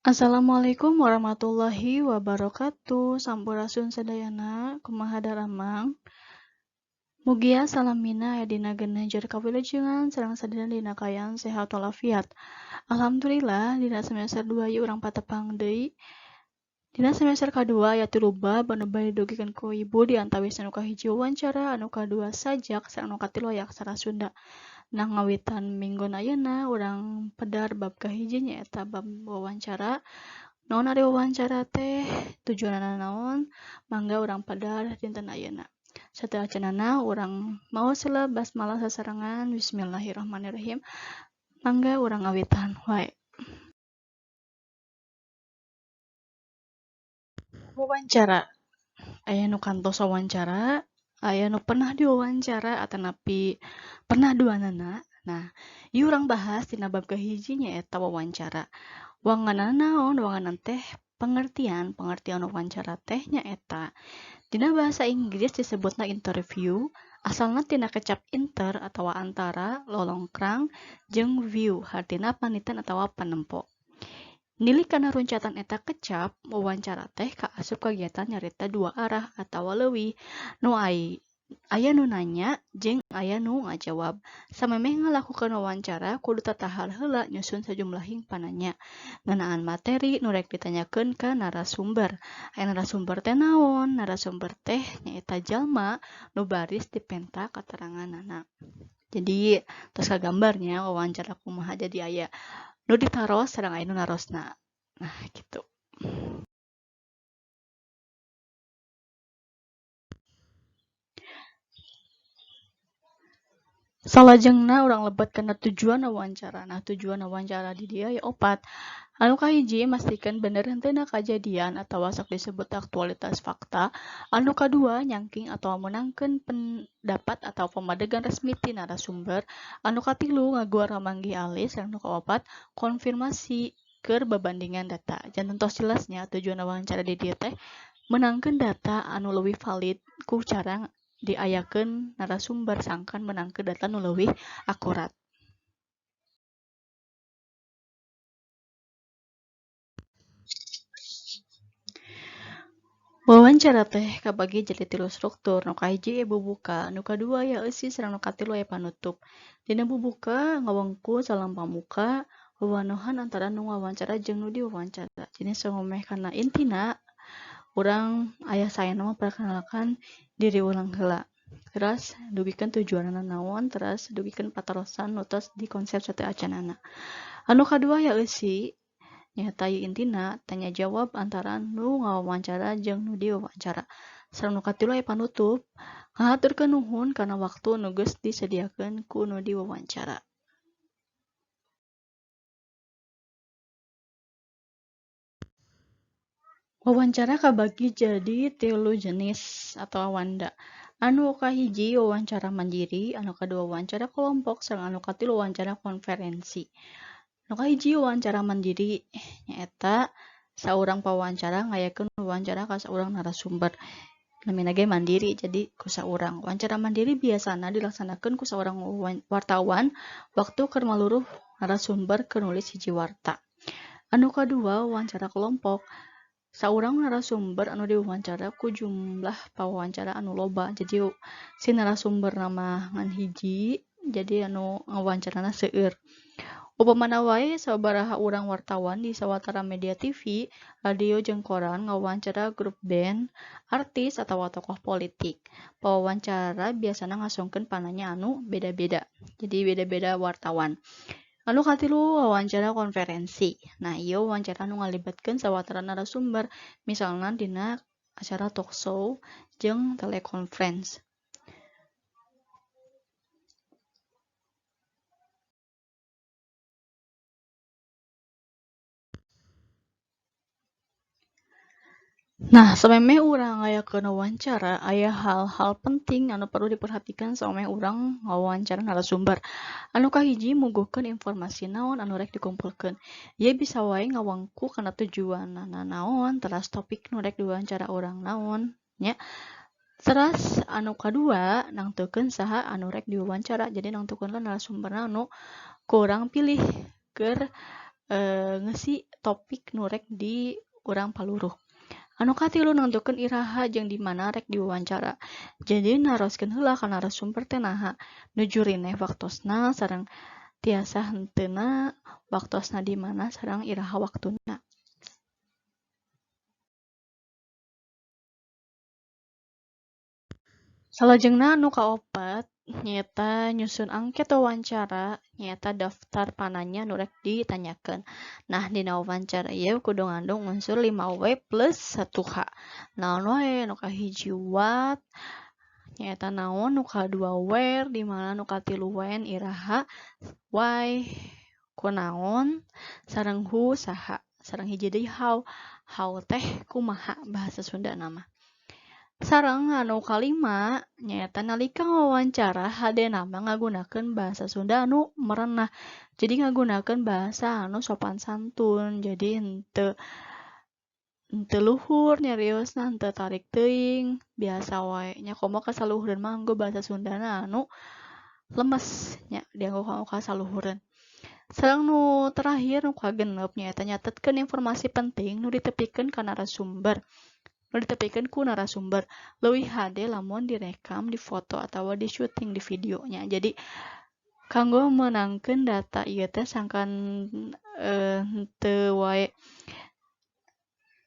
Assalamualaikum warahmatullahi wabarakatuh. Sampurasun sadayana, kumaha daramang. Mugia salamina aya dina genejer kawilujengan sareng sadina dina kayaan sehat walafiat. Alhamdulillah dina semester 2 ieu urang patepang deui. Dina semester kadua aya 3 bab anu bade didugikeun ku ibu di antawis anu kahiji wawancara, anu kadua sajak, sareng anu katilu aya aksara Sunda. Nah ngawitan minggon ayeuna urang pedar bab kahiji nyaeta bab wawancara. Naon ari wawancara teh? Tujuanna naon? Mangga urang pedar dinten ayeuna. Sateu acenana urang maos heula basmalah sasarengan. Bismillahirrahmanirrahim. Mangga urang ngawitan wae. Wawancara. Aya nu kantos wawancara, aya nu pernah diwawancara atanapi pernah duanana. Nah, ieu urang bahas dina bab kahiji nyaeta wawancara. Wanganan naon? Wanganan teh pengertian wawancara teh nyaeta dina bahasa Inggris disebutna interview, asalna tina kecap inter atawa antara, lolongkrang, jeung view, hartina panitan atawa panempo. Nili kana runcatan eta kecap, wawancara teh kaasup kagiatan nyarita dua arah atawa leuwih. Aya nu nanya jeung aya nu ngajawab. Samemeh ngalakukeun wawancara kudu tatahal heula nyusun sajumlahing pananya ngeunaan materi nu rek ditanyakeun ka narasumber. Aya narasumber teh naon? Narasumber teh nyaeta jalma nu baris di penta kateranganana. Jadi tos kagambarnya wawancara kumaha jadi aya nu ditaros sareng aya nu narosna. Nah, gitu. Salajengna urang lebet kana tujuan wawancara. Nah, tujuan wawancara di dieu aya 4. Anu kahiji mastikeun bener henteuna kajadian atawa sok disebut aktualitas fakta. Anu kadua nyangking atawa meunangkeun pendapat atau pamadegan resmi ti narasumber. Anu katilu ngaguar manggih alih sareng anu kaopat konfirmasi keur babandingan data. Janten tos jelasnya tujuan wawancara di dieu teh menangkeun data anu leuwih valid ku cara diayakeun narasumber sangkan menangkeun data nu leuwih akurat. Wawancara teh kabagi jadi 3 struktur. Nu kahiji ieu bubuka, nu kadua aya eusi sareng nu katilu aya panutup. Dina bubuka ngawengku salam pamuka, wawanohan antara nu ngawawancara jeung nu diwawancara. Jadi samemeh kana intina urang aya saena mah perkenalkan diri urang heula. Teras dugikeun tujuanna naon, teras dugikeun patarosan nu tos di konsep sateu acanana. Anu kadua aya eusi nyaeta ieu intina tanya jawab antara nu ngawawancara jeung nu diwawancara. Sareng nu katilu aya panutup, ngahaturkeun nuhun kana waktu nu geus disediakeun ku nu diwawancara. Wawancara kabagi jadi 3 jenis atau wanda. Anu kahiji wawancara mandiri, anu kadua wawancara kelompok, sareng anu katilu wawancara konferensi. Nu kahiji wawancara mandiri nyaeta saurang pawawancara ngayakeun wawancara ka saurang narasumber. Namina ge mandiri jadi ku saurang. Wawancara mandiri biasana dilaksanakeun ku saurang wartawan waktu keur maluruh narasumber keur nulis hiji warta. Anu kadua wawancara kelompok. Saurang narasumber anu diwawancara ku jumlah pawawancara anu loba. Jadi si narasumber nama ngan hiji, jadi anu ngawawancarana seueur. Upamana wae sabaraha urang wartawan di sawatara media TV, radio jeung koran ngawawancara grup band, artis atawa tokoh politik. Pawawancara biasana ngasongkeun pananya anu beda-beda. Jadi beda-beda wartawan. Anu katilu wawancara konferensi. Nah, ieu wawancara anu ngalibatkeun sawatara narasumber, misalna dina acara talk show jeung teleconference. Nah, samemeh urang ngayakeun wawancara, aya hal-hal penting anu perlu diperhatikan samemeh urang ngawawancara narasumber. Anu kahiji muguhkeun informasi naon anu rek dikumpulkeun. Ieu bisa wae ngawengku kana tujuanna naon, teras topik nu rek diwawancara urang naon, nya. Teras anu kadua nangteukeun saha anu rek diwawancara. Jadi nangteukeun narasumberna anu ku urang pilih keur ngesi topik nurek di urang paluruh. Anu katilu nentukeun iraha jeung di mana rek diwawancara. Jadi naroskeun heula ka narasumber teh naha. Nuju rineh waktosna sareng tiasa henteuna waktosna di mana sareng iraha waktuna. Salajengna anu kaopat nyaeta nyusun angket wawancara nyaeta daftar pananya nu rek ditanyakeun. Nah, dina wawancara ieu kudu ngandung unsur 5W plus 1H. Naon wae nu kahiji what nyaeta naon, nu kadua where di mana nu katilu when iraha, why kunaon, sareng who saha, sareng hiji deui how teh kumaha bahasa Sunda nama. Sareng anu kalima nyaeta nalika wawancara hadena mah ngagunakeun bahasa Sunda anu merenah. Jadi ngagunakeun bahasa anu sopan santun. Jadi henteu luhur nyariosna, henteu tarik teuing, biasa wae nya komo kasaluhureun mah nggo bahasa Sundana anu lemes nya dianggo kasaluhureun. Sareng nu terakhir nu kagenep nyaeta nyatetkeun informasi penting nu ditepikeun ka narasumber. Nu ditepikeun ku narasumber leuwih hade lamun direkam, difoto atawa di syuting di videonya. Jadi kanggo meunangkeun data ieu teh sangkan henteu wae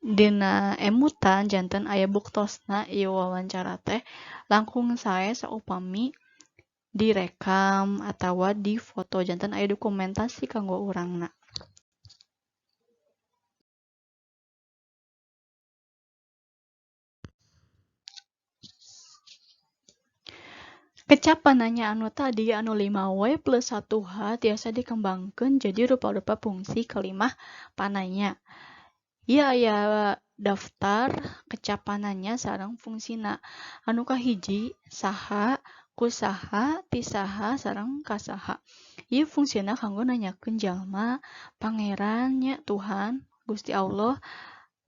dina emutan janten aya buktosna ieu wawancara teh langkung sae saupami direkam atawa difoto janten aya dokumentasi kanggo urangna. Kecapananya anu tadi anu 5W plus 1H tiasa dikembangkeun jadi rupa-rupa fungsi kelimah pananya. Ieu aya daftar kecapananya sareng fungsina. Anu kahiji saha, kusaha, ti saha, sareng kasaha. Ieu fungsina kanggo nanyakeun jalma, pangeran nya Tuhan, Gusti Allah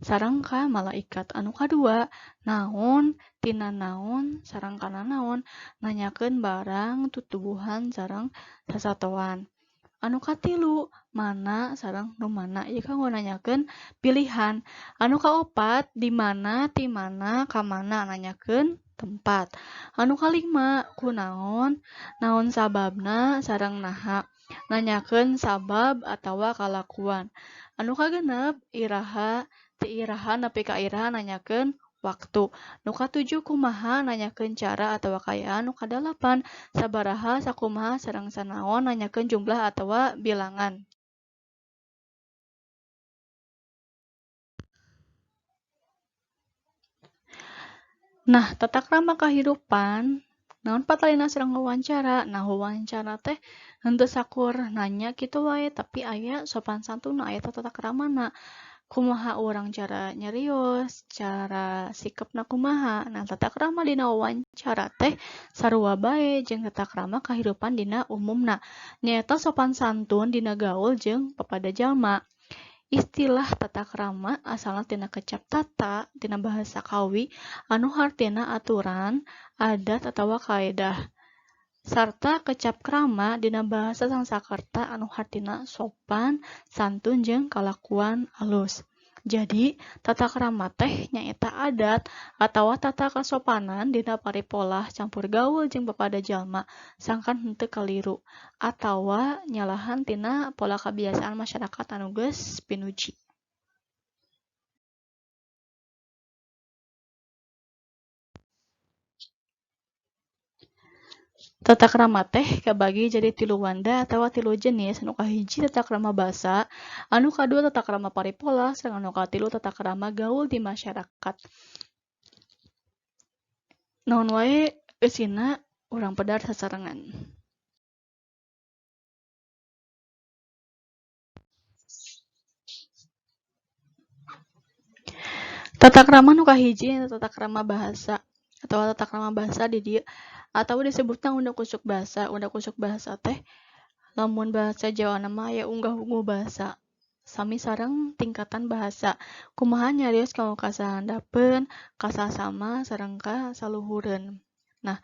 sareng ka malaikat. Anu kadua naon, tina naon, sareng kana naon, nanyakeun barang, tutuwuhan sareng sasatoan. Anu katilu mana sareng nu mana. Ieu kanggo nanyakeun pilihan. Anu kaopat di mana, ti mana, ka mana nanyakeun tempat. Anu kalima kunaon, naon sababna sareng naha. Nanyakeun sabab atawa kalakuan. Anu kagenep iraha, ti iraha nepi ka iraha nanyakeun waktu. Nu katujuh kumaha nanyakeun cara atawa kaayaan. Nu kadalapan sabaraha, sakumaha, sareng sanaon nanyakeun jumlah atawa bilangan. Nah, tata krama kahirupan naon patalina sareng wawancara. Nah, wawancara teh henteu sakur nanya kitu wae tapi aya sopan santun aya tata kramana. Kumaha urang cara nyarios, cara sikepna kumaha. Nah, tata krama dina wawancara teh sarua bae jeung tata krama kahirupan dina umumna. Nyaeta sopan santun dina gaul jeung papada jalma. Istilah tata krama asalna tina kecap tata tina bahasa Kawi anu hartina aturan, adat atawa kaedah. Sarta kecap krama dina bahasa Sangsakerta anu hartina sopan, santun jeung kalakuan alus. Jadi, tata krama teh nyaeta adat atawa tata kasopanan dina paripolah campur gaul jeung papada jalma sangkan henteu kaliru atawa nyalahan tina pola kabiasaan masyarakat anu geus pinuji. Tata krama teh kabagi jadi 3 wanda atawa 3 jenis. Anu kahiji tata krama basa, anu kadua tata krama paripola, sareng anu katilu tata krama gaul di masyarakat. Naon wae eusina urang pedar sasarengan. Tata krama nu kahiji tata krama bahasa atawa tata krama bahasa di dieu atawa disebutna unda kusuk bahasa. Unda kusuk bahasa teh lamun bahasa Jawa mah aya unggah-ungguh bahasa. Sami sareng tingkatan bahasa. Kumaha nyarios kanggo kasahandapeun, kasasama sareng kasaluhureun. Nah,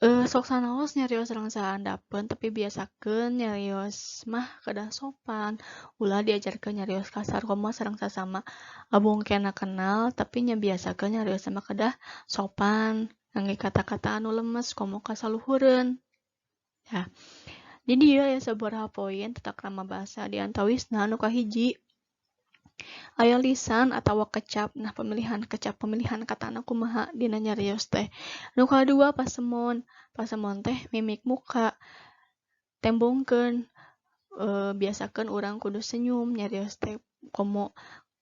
Sok sanaos nyarios rangsa handapeun tapi biasakeun nyarios mah kedah sopan. Ulah diajarkeun nyarios kasar komo sareng sasama. Abung kena kenal tapi nya biasakeun nyarios mah kedah sopan. Ngangge kata-kata anu lemes komo kasaluhureun. Ya. Di dieu aya sabaraha poin tata krama basa di antawisna anu kahiji aya lisan atawa kecap. Nah, pemilihan kecap, pemilihan katana kumaha dina nyarios teh. Nu kadua pasemon. Pasemon teh mimik muka. Tembongkeun biasakeun urang kudu senyum nyarios teh komo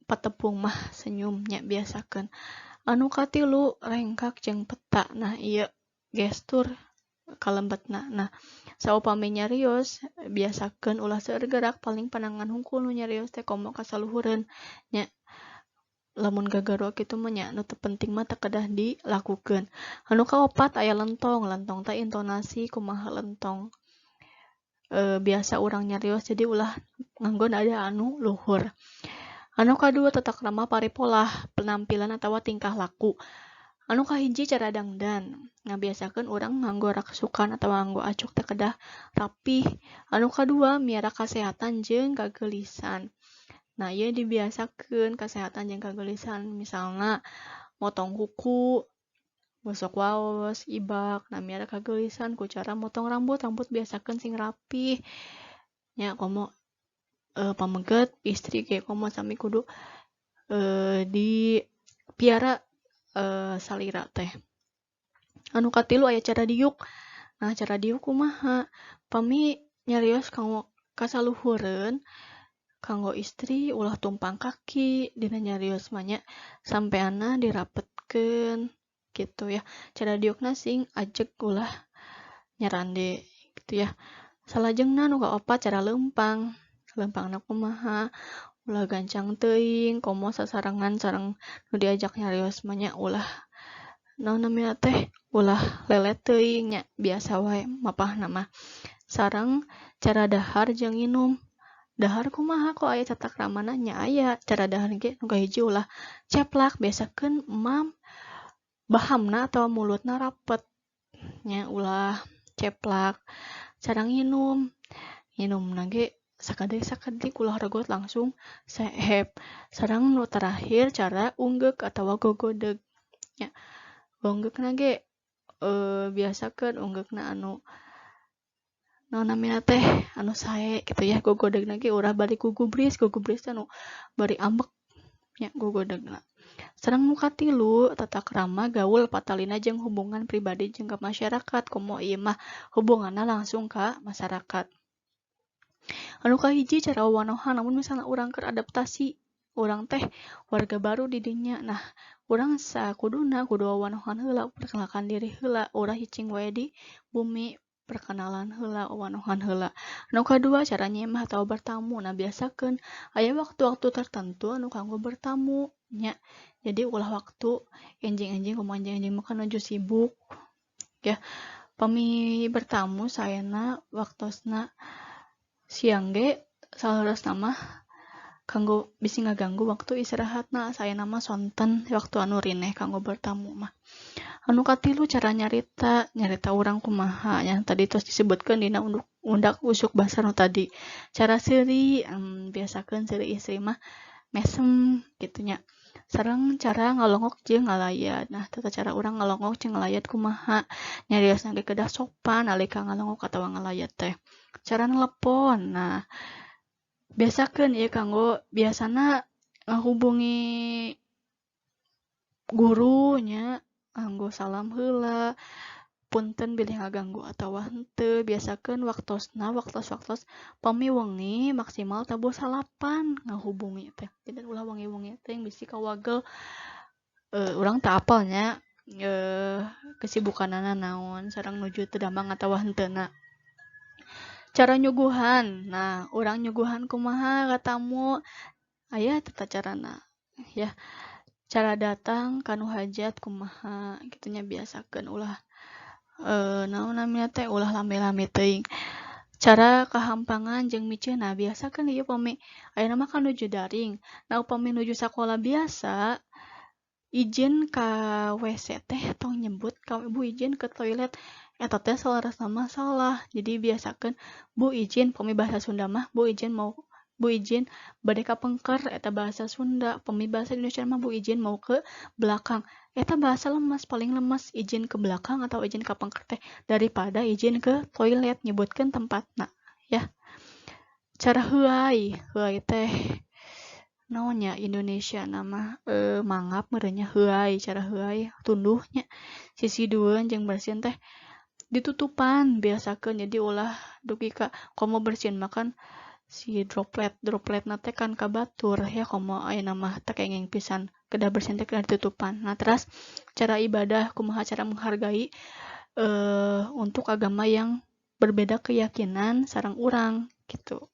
patepung mah senyum nya biasakeun. Anu katilu rengkak jeung peta. Nah, ieu gestur kalembetna. Nah, saupami nyarios biasakeun ulah seueur gerak paling panangan hungkul nu nyarios teh komo kasaluhureun nya. Lamun gagaro kitu mah nya nu teu penting mah teu kedah dilakukeun. Anu kaopat aya lentong. Lentong teh intonasi kumaha lentong. Biasa urang nyarios jadi ulah nganggo nada anu luhur. Anu kadua tata krama paripolah, penampilan atawa tingkah laku. Anu kahiji cara dangdan. Ngabiasakeun urang nganggo raksukan atawa nganggo acuk teh kedah rapih. Anu kadua miara kasehatan jeung kageulisan. Nah, ieu dibiasakeun kasehatan jeung kageulisan. Misalna motong kuku, gosok waos, ibak. Nah, miara kageulisan ku cara motong rambut. Rambut biasakeun sing rapih. Nya komo pamengget istri ge komo sami kudu di piara salira teh. Anu katilu aya cara diuk. Nah, cara diuk kumaha? Pami nyarios kanggo kasaluhureun kanggo istri ulah tumpang kaki dina nyarios mah nya sampeana dirapetkeun gitu ya. Cara diukna sing ajeg ulah nyarande gitu ya. Salajengna nu kaopat cara leumpang. Leumpangna kumaha? Ulah gancang teuing komo sasarengan sareng nu diajak nyarios mah nya ulah naon namina teh ulah lelet teuing nya biasa wae mapahna mah. Sareng cara dahar jeung nginum. Dahar kumaha kok aya tata kramana nya aya cara dahar ge nu kahiji ulah ceplak biasakeun emam bahamna atawa mulutna rapet nya ulah ceplak. Cara nginum nginumna ge sakadeuk-sakadeuk ulah regot langsung sehep. Sareng nu terakhir cara unggeuk atawa gogodeg nya. Unggeukna ge biasakeun unggeukna anu naon namina teh anu sae gitu ya. Gogodegna ge urang bari gugubris teh anu bari ambek nya gogodegna. Sareng nu katilu tata krama gaul patalina jeung hubungan pribadi jeung ka masyarakat. Komo ieu mah hubunganna langsung ka masyarakat. Anu kahiji cara wawanohan namun misalna urang keur adaptasi. Urang teh warga baru di dinya. Nah, urang sakuduna kudu wawanohan heula, perkenalkan diri heula, urang hicing wae di bumi perkenalan heula, wawanohan heula. Anu kadua cara nyemah atawa bertamu. Nah, biasakeun aya waktu-waktu tertentu anu kanggo bertamu nya. Jadi ulah waktu enjing-enjing kumaha enjing-enjing mah kan nuju sibuk ya. Pami bertamu saena waktosna siang ge salerosna mah kanggo bisi ngaganggu waktu istirahatna. Saena mah sonten waktu anu rineh kanggo bertamu mah. Anu katilu cara nyarita urang kumaha yang tadi tos disebutkeun dina undak usuk basa nu tadi. Cara seuri biasakeun seuri istri mah mesem kitu nya. Sareng cara ngalongok jeung ngalayat. Nah, tata cara urang ngalongok jeung ngalayat kumaha? Nyariosna ge kedah sopan nalika ngalongok atawa ngalayat teh. Cara nelepon. Nah, biasakeun ieu kanggo biasana ngahubungi guru nya nganggo salam heula. Punten bilih ngaganggu atawa henteu. Biasakeun waktos pami wengi maksimal tabuh salapan ngahubungi teh. Jadi ulah wengi-wengi teh bisi kawagel urang teu apal nya kesibukanana naon sareng nuju teu dambang atawa henteuna. Cara nyuguhan. Nah, urang nyuguhan kumaha ka tamu? Aya tata carana ya. Cara datang kanu hajat kumaha kitu nya biasakeun ulah naon namina teh ulah lame-lame teuing. Cara kahampangan jeung miceuna biasakeun ieu pami ayeuna mah kan nuju daring. Nah, upami nuju sakola biasa izin ka WC teh tong nyebut ka ibu izin ke toilet eta teh salarasna masalah. Jadi biasakeun Bu izin pami bahasa Sunda mah Bu izin bade kapengker eta bahasa Sunda. Pami bahasa Indonesia mah Bu izin mau ke belakang. Eta bahasa lemas paling lemas izin ke belakang atau izin kapengker teh daripada izin ke toilet nyebutkeun tempatna ya. Cara heuai teh naonnya Indonesia nama mangap merenya heuai cara heuai tunduhnya sisi dua jeung bersihin teh ditutupan biasakeun jadi ulah dugi ka komo bersihin makan si droplet teh kan kabatur ya komo aya nama teh kenging pisan kedah bersihin teh kedah ditutupan. Nah terus cara ibadah kumaha cara menghargai untuk agama yang berbeda keyakinan sareng urang gitu.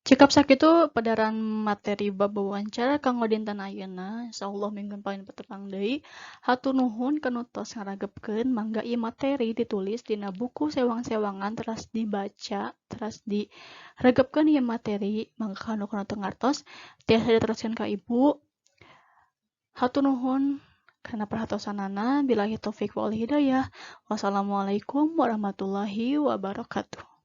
Cekap sakitu padaran materi bab wawancara kanggo dinten ayeuna insyaallah minggu paling petepang deui. Hatur nuhun kanu tos ngaragepkeun mangga ieu materi ditulis dina buku sewang-sewangan teras dibaca teras diregepkeun ieu materi mangga kanu teu ngartos tiasa diteruskeun ka ibu. Hatur nuhun kana perhatosanana billahi taufik wal hidayah. Wassalamualaikum warahmatullahi wabarakatuh.